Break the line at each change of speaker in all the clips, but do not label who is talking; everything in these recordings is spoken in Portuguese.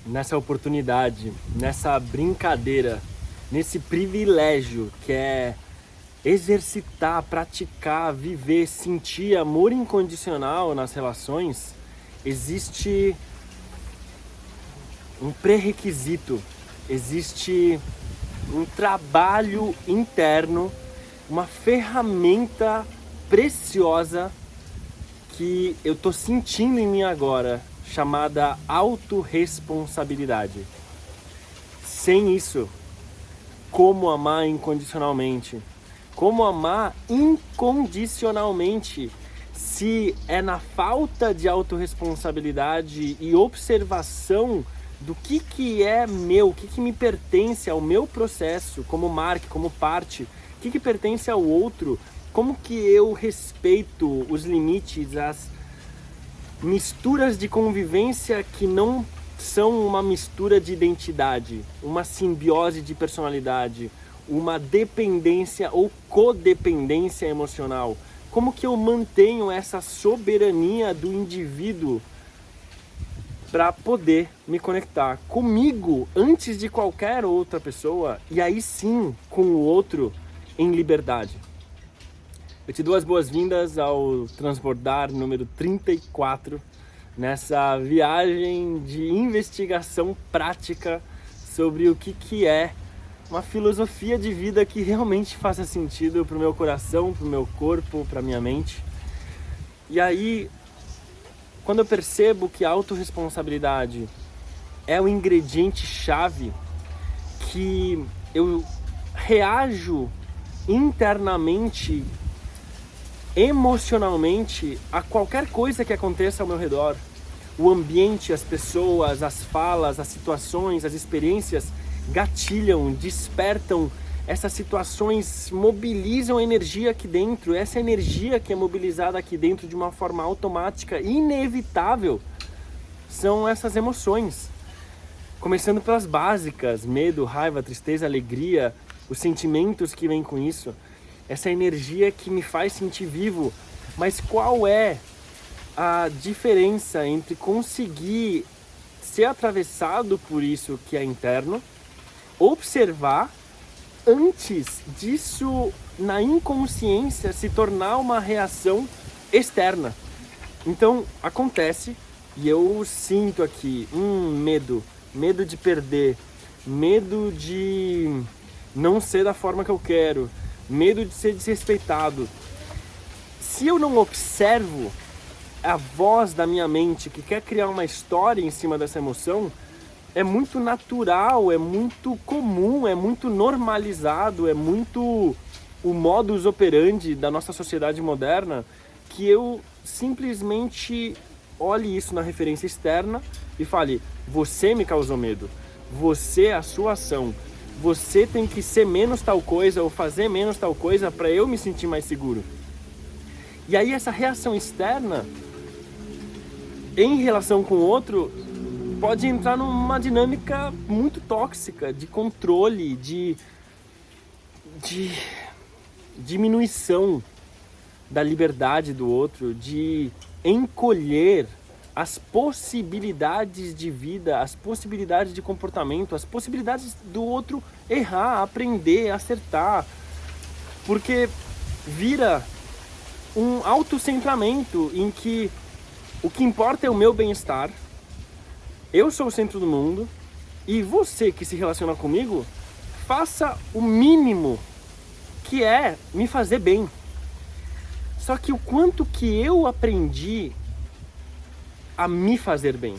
nessa oportunidade, nessa brincadeira, nesse privilégio que é exercitar, praticar, viver, sentir amor incondicional nas relações, existe um pré-requisito, existe um trabalho interno, uma ferramenta preciosa que eu tô sentindo em mim agora, chamada autorresponsabilidade. Sem isso, como amar incondicionalmente? Como amar incondicionalmente se é na falta de autorresponsabilidade e observação do que é meu, o que me pertence ao meu processo como marca, como parte, o que pertence ao outro, como que eu respeito os limites, as misturas de convivência que não são uma mistura de identidade, uma simbiose de personalidade, uma dependência ou codependência emocional. Como que eu mantenho essa soberania do indivíduo para poder me conectar comigo antes de qualquer outra pessoa e aí sim com o outro em liberdade? Eu te dou as boas-vindas ao Transbordar número 34, nessa viagem de investigação prática sobre o que é uma filosofia de vida que realmente faça sentido para o meu coração, para o meu corpo, para a minha mente. E aí, quando eu percebo que a autorresponsabilidade é o ingrediente-chave, que eu reajo internamente, emocionalmente, a qualquer coisa que aconteça ao meu redor, o ambiente, as pessoas, as falas, as situações, as experiências gatilham, despertam essas situações, mobilizam a energia aqui dentro. Essa energia que é mobilizada aqui dentro de uma forma automática, inevitável, são essas emoções. Começando pelas básicas, medo, raiva, tristeza, alegria, os sentimentos que vêm com isso. Essa energia que me faz sentir vivo. Mas qual é a diferença entre conseguir ser atravessado por isso que é interno, observar, antes disso, na inconsciência, se tornar uma reação externa? Então, acontece, e eu sinto aqui medo de perder, medo de não ser da forma que eu quero, medo de ser desrespeitado. Se eu não observo a voz da minha mente que quer criar uma história em cima dessa emoção, é muito natural, é muito comum, é muito normalizado, é muito o modus operandi da nossa sociedade moderna, que eu simplesmente olhe isso na referência externa e fale: você me causou medo, você, a sua ação, você tem que ser menos tal coisa ou fazer menos tal coisa para eu me sentir mais seguro. E aí essa reação externa em relação com o outro pode entrar numa dinâmica muito tóxica de controle, de diminuição da liberdade do outro, de encolher as possibilidades de vida, as possibilidades de comportamento, as possibilidades do outro errar, aprender, acertar, porque vira um autocentramento em que o que importa é o meu bem-estar, eu sou o centro do mundo e você que se relaciona comigo, faça o mínimo, que é me fazer bem. Só que o quanto que eu aprendi a me fazer bem,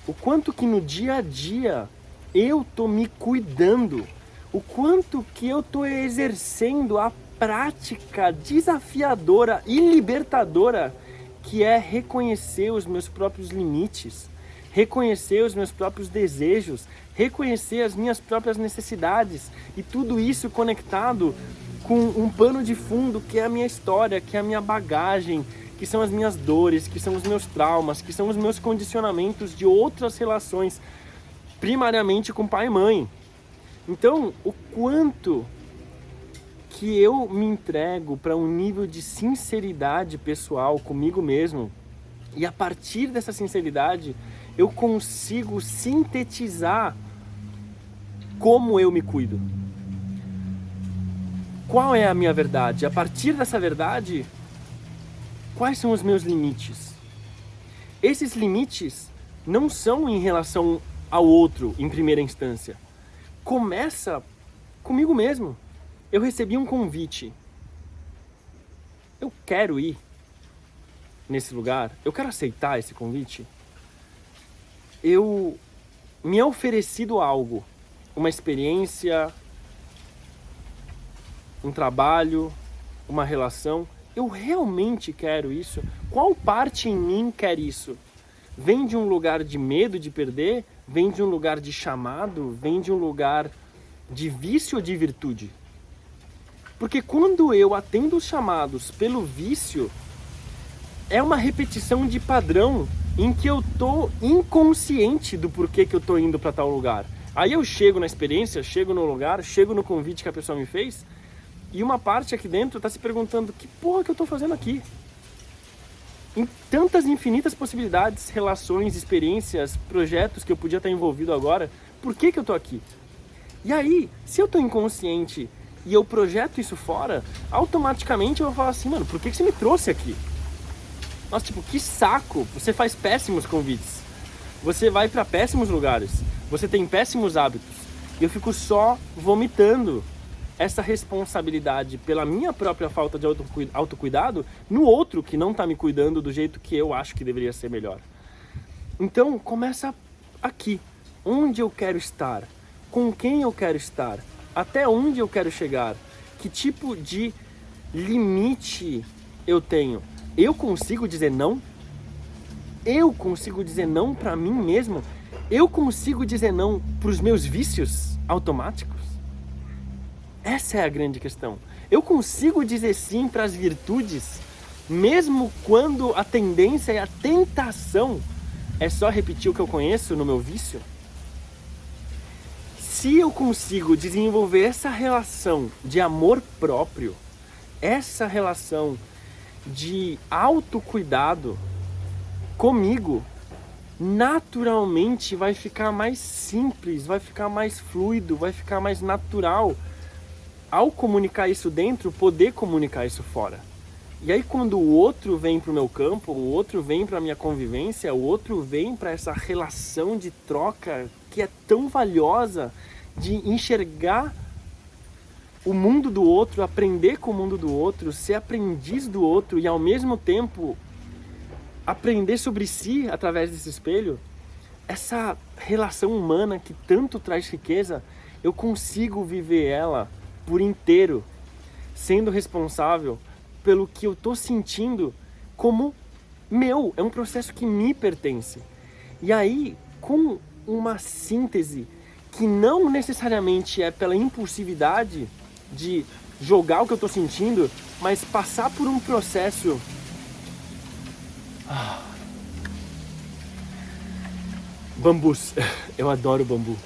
o quanto que no dia a dia eu tô me cuidando, o quanto que eu tô exercendo a prática desafiadora e libertadora que é reconhecer os meus próprios limites, reconhecer os meus próprios desejos, reconhecer as minhas próprias necessidades, e tudo isso conectado com um pano de fundo que é a minha história, que é a minha bagagem, que são as minhas dores, que são os meus traumas, que são os meus condicionamentos de outras relações, primariamente com pai e mãe. Então, o quanto que eu me entrego para um nível de sinceridade pessoal comigo mesmo, e a partir dessa sinceridade eu consigo sintetizar como eu me cuido. Qual é a minha verdade? A partir dessa verdade, quais são os meus limites? Esses limites não são em relação ao outro, em primeira instância. Começa comigo mesmo. Eu recebi um convite. Eu quero ir nesse lugar? Eu quero aceitar esse convite? Me é oferecido algo, uma experiência, um trabalho, uma relação. Eu realmente quero isso? Qual parte em mim quer isso? Vem de um lugar de medo de perder? Vem de um lugar de chamado? Vem de um lugar de vício ou de virtude? Porque quando eu atendo os chamados pelo vício, é uma repetição de padrão em que eu tô inconsciente do porquê que eu tô indo para tal lugar. Aí eu chego na experiência, chego no lugar, chego no convite que a pessoa me fez, e uma parte aqui dentro tá se perguntando: que porra que eu tô fazendo aqui? Em tantas infinitas possibilidades, relações, experiências, projetos que eu podia estar envolvido agora, por que que eu tô aqui? E aí, se eu tô inconsciente e eu projeto isso fora, automaticamente eu vou falar assim: mano, por que que você me trouxe aqui? Nossa, tipo, que saco! Você faz péssimos convites. Você vai pra péssimos lugares. Você tem péssimos hábitos. E eu fico só vomitando essa responsabilidade pela minha própria falta de autocuidado no outro que não tá me cuidando do jeito que eu acho que deveria ser melhor. Então, começa aqui. Onde eu quero estar? Com quem eu quero estar? Até onde eu quero chegar? Que tipo de limite eu tenho? Eu consigo dizer não? Eu consigo dizer não para mim mesmo? Eu consigo dizer não para os meus vícios automáticos? Essa é a grande questão. Eu consigo dizer sim para as virtudes, mesmo quando a tendência e a tentação é só repetir o que eu conheço no meu vício? Se eu consigo desenvolver essa relação de amor próprio, essa relação de autocuidado comigo, naturalmente vai ficar mais simples, vai ficar mais fluido, vai ficar mais natural ao comunicar isso dentro, poder comunicar isso fora. E aí quando o outro vem para o meu campo, o outro vem para a minha convivência, o outro vem para essa relação de troca que é tão valiosa, de enxergar o mundo do outro, aprender com o mundo do outro, ser aprendiz do outro e ao mesmo tempo aprender sobre si através desse espelho, essa relação humana que tanto traz riqueza, eu consigo viver ela por inteiro, sendo responsável pelo que eu estou sentindo como meu, é um processo que me pertence. E aí, com uma síntese que não necessariamente é pela impulsividade de jogar o que eu estou sentindo, mas passar por um processo bambus. Eu adoro bambu.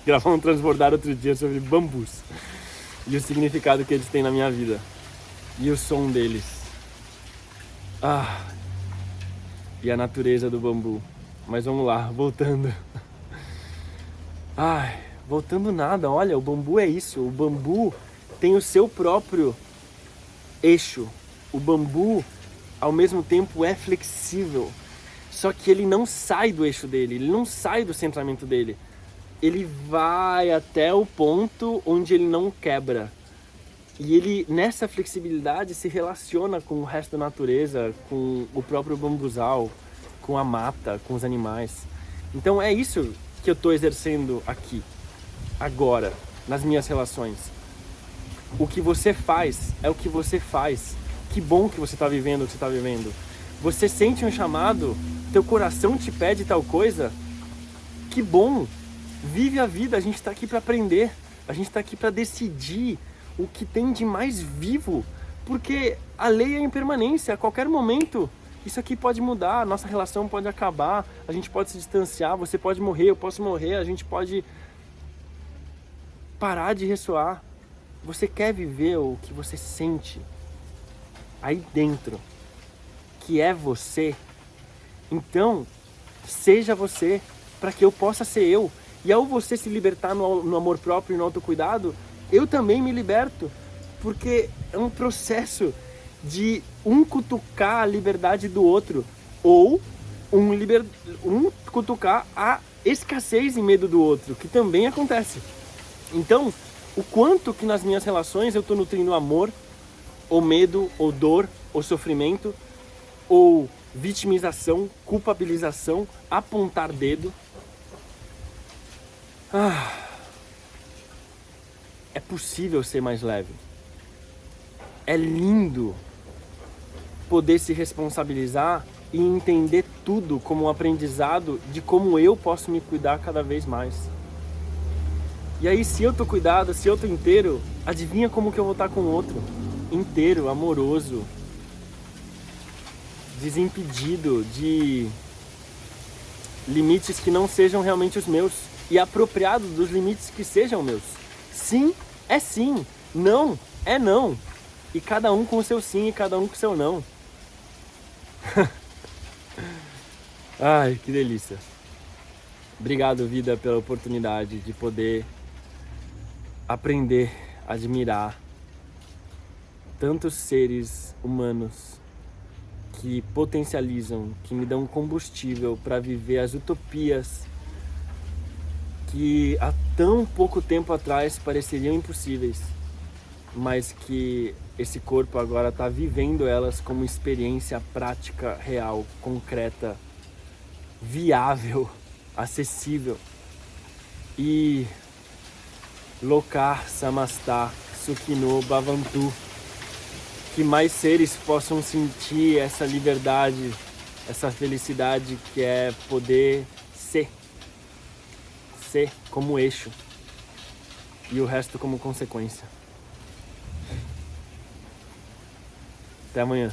Gravar um transbordar outro dia sobre bambus e o significado que eles têm na minha vida e o som deles e a natureza do bambu. Mas vamos lá, voltando. Voltando nada, olha, o bambu é isso. O bambu tem o seu próprio eixo. O bambu, ao mesmo tempo, é flexível. Só que ele não sai do eixo dele, ele não sai do centramento dele. Ele vai até o ponto onde ele não quebra. E ele, nessa flexibilidade, se relaciona com o resto da natureza, com o próprio bambuzal, com a mata, com os animais. Então é isso que eu estou exercendo aqui, agora, nas minhas relações. O que você faz é o que você faz. Que bom que você está vivendo o que você está vivendo. Você sente um chamado, teu coração te pede tal coisa, que bom. Vive a vida, a gente está aqui para aprender, a gente está aqui para decidir o que tem de mais vivo, porque a lei é a impermanência, a qualquer momento isso aqui pode mudar, a nossa relação pode acabar, a gente pode se distanciar, você pode morrer, eu posso morrer, a gente pode parar de ressoar. Você quer viver o que você sente aí dentro, que é você. Então, Seja você, para que eu possa ser eu. E ao você se libertar no amor próprio e no autocuidado, eu também me liberto. Porque é um processo de um cutucar a liberdade do outro, ou um cutucar a escassez e medo do outro, que também acontece. Então, o quanto que nas minhas relações eu estou nutrindo amor, ou medo, ou dor, ou sofrimento, ou vitimização, culpabilização, apontar dedo. É possível ser mais leve. É lindo poder se responsabilizar e entender tudo como um aprendizado de como eu posso me cuidar cada vez mais. E aí, se eu tô cuidado, se eu tô inteiro, adivinha como que eu vou estar com o outro? Inteiro, amoroso, desimpedido de limites que não sejam realmente os meus e apropriado dos limites que sejam meus. Sim é sim, não é não. E cada um com o seu sim e cada um com o seu não. Ai, que delícia. Obrigado, vida, pela oportunidade de poder aprender, admirar tantos seres humanos que potencializam, que me dão combustível para viver as utopias que há tão pouco tempo atrás pareceriam impossíveis, mas que esse corpo agora está vivendo elas como experiência prática, real, concreta, viável, acessível. E Lokar Samastha Sukhino Bhavantu, que mais seres possam sentir essa liberdade, essa felicidade que é poder ser como eixo e o resto como consequência. Até amanhã.